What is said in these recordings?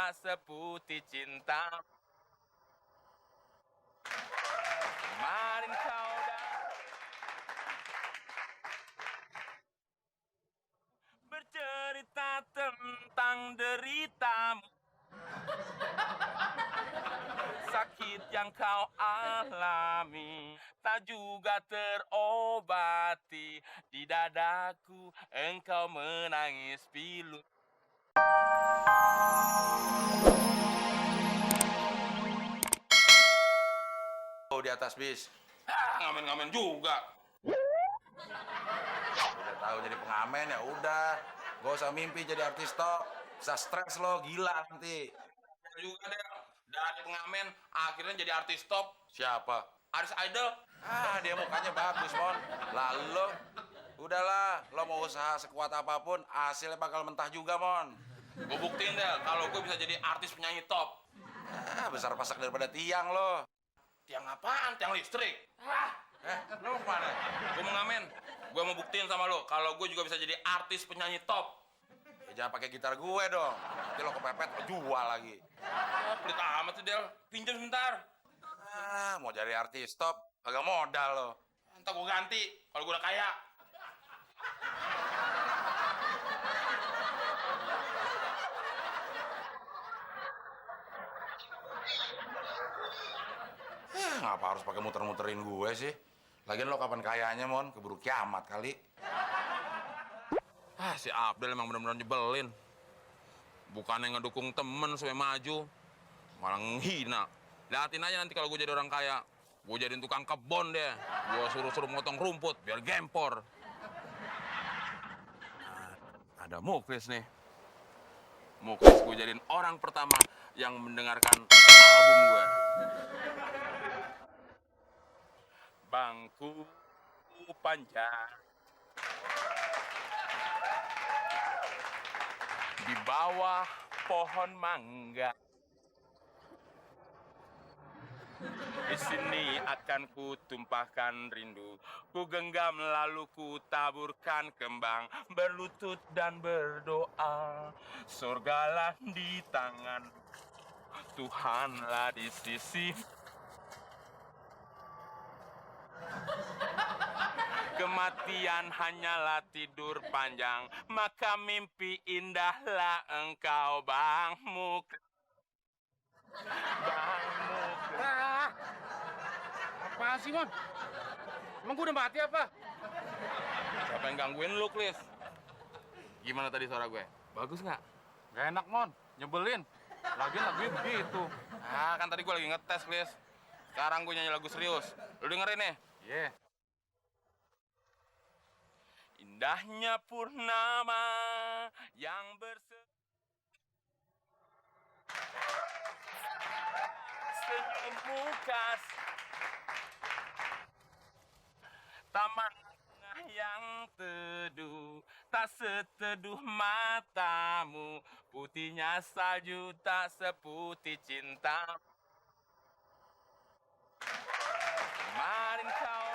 tak seputih cinta. Kemarin kau bercerita tentang deritamu, sakit yang kau alami tak juga terobati. Di dadaku engkau menangis pilu. Oh, di atas bis. Ngamen-ngamen juga. Udah tahu jadi pengamen ya udah. Gak usah mimpi jadi artis top. Bisa stres lo, gila nanti. Juga deh, dari pengamen akhirnya jadi artis top. Siapa? Aris Idol. Dia mukanya bagus, Mon. Lalu lo, udahlah, lo mau usaha sekuat apapun, hasilnya bakal mentah juga, Mon. Gue buktiin deh kalau gue bisa jadi artis penyanyi top. Besar pasak daripada tiang lo. Tiang apaan? Tiang listrik. Lo mau kemana? Gue mau ngamen. Gue mau buktiin sama lo kalau gue juga bisa jadi artis penyanyi top. Ya, jangan pakai gitar gue dong. Nanti lo kepepet, lo jual lagi. Pelit amat tuh, Del. Pinjam sebentar. Mau jadi artis top, kagak modal lo. Ntar gue ganti kalau gue udah kaya. Ngapa harus pakai muter-muterin gue sih? Lagian lo kapan kayanya, Mon? Keburu kiamat kali. Si Abdel emang bener-bener nyebelin. Bukannya ngedukung temen supaya maju, malah menghina. Liatin aja nanti kalau gue jadi orang kaya. Gue jadiin tukang kebon deh. Gue suruh-suruh motong rumput biar gempor. Ada Muklis nih. Muklis gue jadiin orang pertama yang mendengarkan album gue. Bangku panjang di bawah pohon mangga. Di sini akan ku tumpahkan rindu, ku genggam lalu ku taburkan kembang, berlutut dan berdoa. Surgalah di tangan, Tuhanlah di sisi. Kematian hanyalah tidur panjang, maka mimpi indahlah engkau, Bang Muklis. Bang Muklis. Apaan sih, Mon? Emang gue udah mati apa? Siapa yang gangguin lu, Klis? Gimana tadi suara gue? Bagus nggak? Gak enak, Mon. Nyebelin. Lagian lagunya begitu. Kan tadi gue lagi ngetes, Klis. Sekarang gue nyanyi lagu serius. Lu dengerin nih. Iya. Indahnya purnama yang senyummu kasih. Taman yang teduh, tak seteduh matamu. Putihnya salju tak seputih cinta. Kemarin kau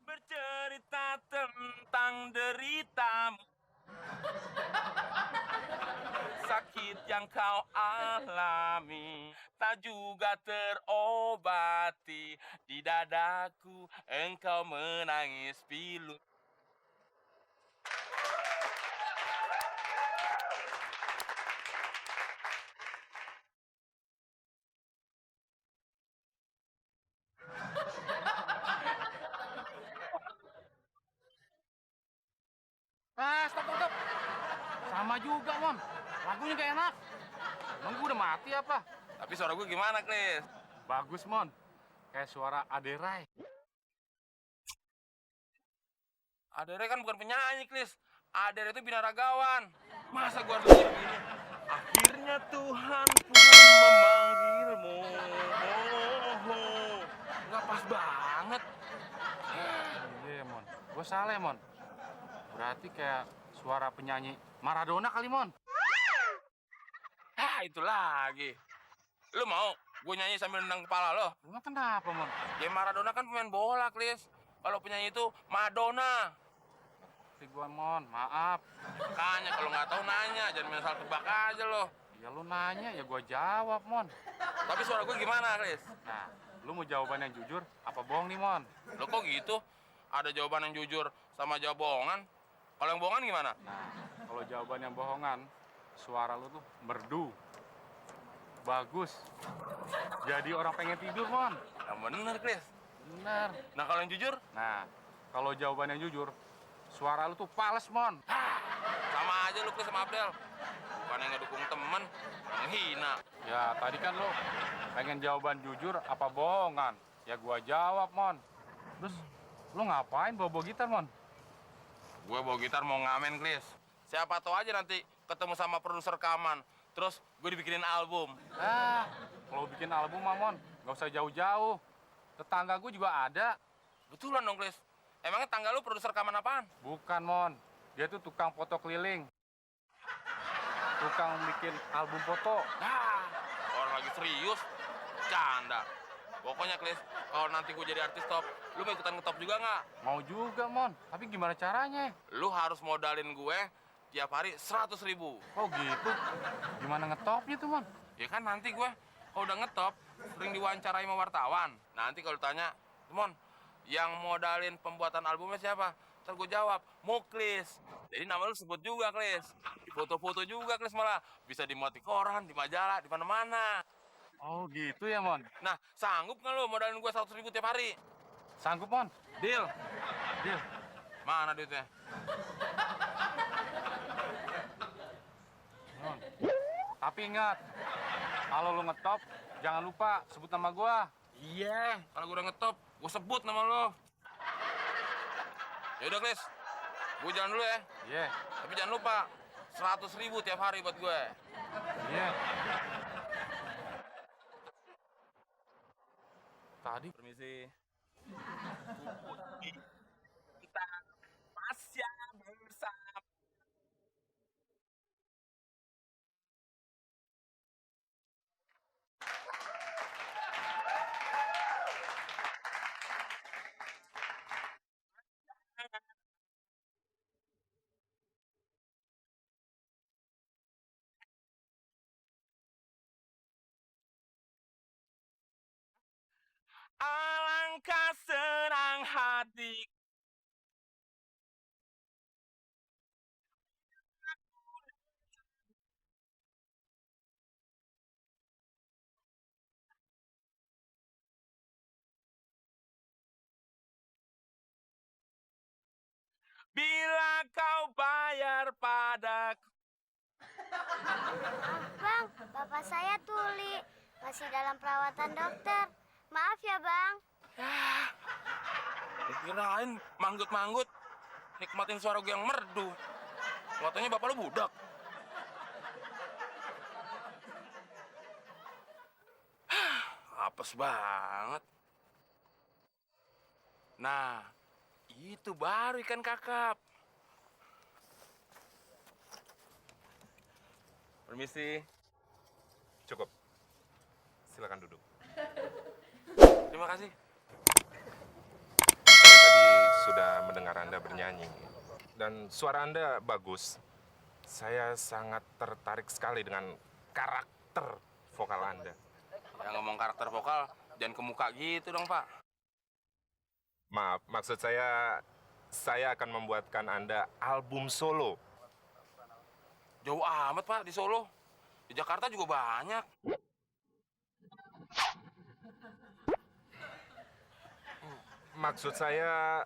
bercerita tentang deritamu, sakit yang kau alami tak juga terobati. Di dadaku engkau menangis pilu. Stop. Sama juga, Mon. Lagunya gak enak. Emang gue udah mati apa? Tapi suara gue gimana, Klis? Bagus, Mon. Kayak suara Aderai. Adere kan bukan penyanyi, Klis. Adere itu binaragawan. Masa gue harus begini? Akhirnya Tuhan pun memanggilmu. Nggak pas banget. Iya, Mon. Gue salah, Mon. Berarti kayak suara penyanyi Maradona kali, Mon. Itu lagi. Lu mau gue nyanyi sambil nendang kepala lo? Emang kenapa, Mon? Ya Maradona kan pemain bola, Klis. Kalau penyanyi itu Madonna. ngerti gua, Mon. Maaf. Makanya kalau nggak tahu nanya, jangan main asal tebak aja lo. Ya lu nanya, ya gua jawab, Mon. Tapi suara gue gimana, Chris? Nah, lu mau jawaban yang jujur apa bohong nih, Mon? Lo kok gitu? Ada jawaban yang jujur sama jawab bohongan? Kalau yang bohongan gimana? Nah, kalau jawaban yang bohongan, suara lu tuh merdu. Bagus. Jadi orang pengen tidur, Mon. Yang bener, Chris. Bener. Nah, kalau yang jujur? Nah, kalau jawaban yang jujur, suara lu tuh pales, Mon. Sama aja lu, Chris, sama Abdel. Bukan yang ngedukung temen, menghina. Ya, tadi kan lu pengen jawaban jujur apa bohongan? Ya gua jawab, Mon. Terus lu ngapain bawa gitar, Mon? Gue bawa gitar mau ngamen, Chris. Siapa tahu aja nanti ketemu sama produser rekaman. Terus gue dibikinin album. Ah, kalau bikin album, Mon, nggak usah jauh-jauh. Tetangga gue juga ada. Betulan dong, Chris. Emangnya tangga lu produser rekaman apaan? Bukan, Mon. Dia tuh tukang foto keliling. Tukang bikin album foto. Ah, orang lagi serius. Canda. Pokoknya, Chris, kalau nanti gue jadi artis top, lu mau ikutan ngetop juga nggak? Mau juga, Mon. Tapi gimana caranya? Lu harus modalin gue tiap hari 100.000. Oh gitu? Gimana ngetopnya tuh, Mon? Ya kan nanti gue, kalau udah ngetop, sering diwawancarai sama wartawan. Nanti kalau tanya, Mon, yang modalin pembuatan albumnya siapa? Ntar gue jawab, Muklis. Jadi nama lu sebut juga, Chris. Di foto-foto juga, Chris, malah. Bisa dimuat di koran, di majalah, di mana-mana. Oh gitu ya, Mon? Nah, sanggup nggak lu modalin gue 100.000 tiap hari? Sanggup, Mon? Deal. Deal. Mana duitnya? Mon. Tapi ingat, kalau lu ngetop, jangan lupa sebut nama gua. Iya. Kalau gue udah ngetop, gue sebut nama lo. Ya udah, Chris. Gue jalan dulu ya. Iya. Tapi jangan lupa, 100.000 tiap hari buat gue. Iya. Tadi Permisi. Kita pasya bersama. Alangkah senang hati. Bila kau bayar padaku. Bang, bapak saya tuli. Masih dalam perawatan dokter. Maaf ya, Bang. Kirain manggut-manggut. Nikmatin suara gue yang merdu. Katanya bapak lu budak. Apes banget. Nah, itu baru ikan kakap. Permisi. Cukup. Silakan duduk. Terima kasih. Saya tadi sudah mendengar Anda bernyanyi. Dan suara Anda bagus. Saya sangat tertarik sekali dengan karakter vokal Anda. Ya ngomong karakter vokal, jangan ke muka gitu dong, Pak. Maaf, maksud saya akan membuatkan Anda album solo. Jauh amat, Pak, di Solo. Di Jakarta juga banyak. Maksud saya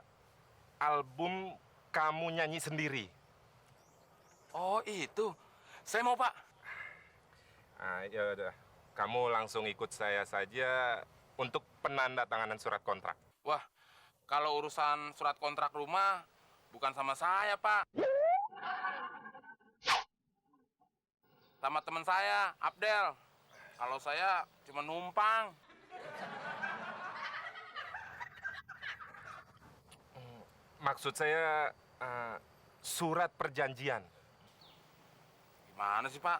album kamu nyanyi sendiri. Oh, itu. Saya mau, Pak. Ah, ya udah. Kamu langsung ikut saya saja untuk penandatanganan surat kontrak. Wah, kalau urusan surat kontrak rumah, bukan sama saya, Pak. Sama teman saya, Abdel. Kalau saya cuma numpang. Maksud saya surat perjanjian. Gimana sih, Pak?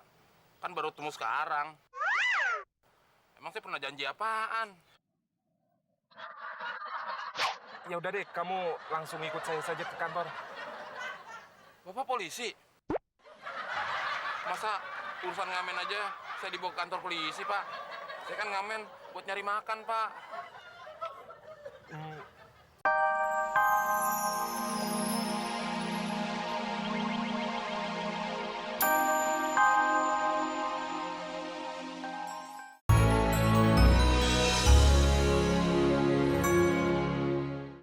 Kan baru temu sekarang. Emang saya pernah janji apaan? Ya udah deh, kamu langsung ikut saya saja ke kantor. Bapak polisi? Masa urusan ngamen aja saya dibawa ke kantor polisi, Pak? Saya kan ngamen buat nyari makan, Pak.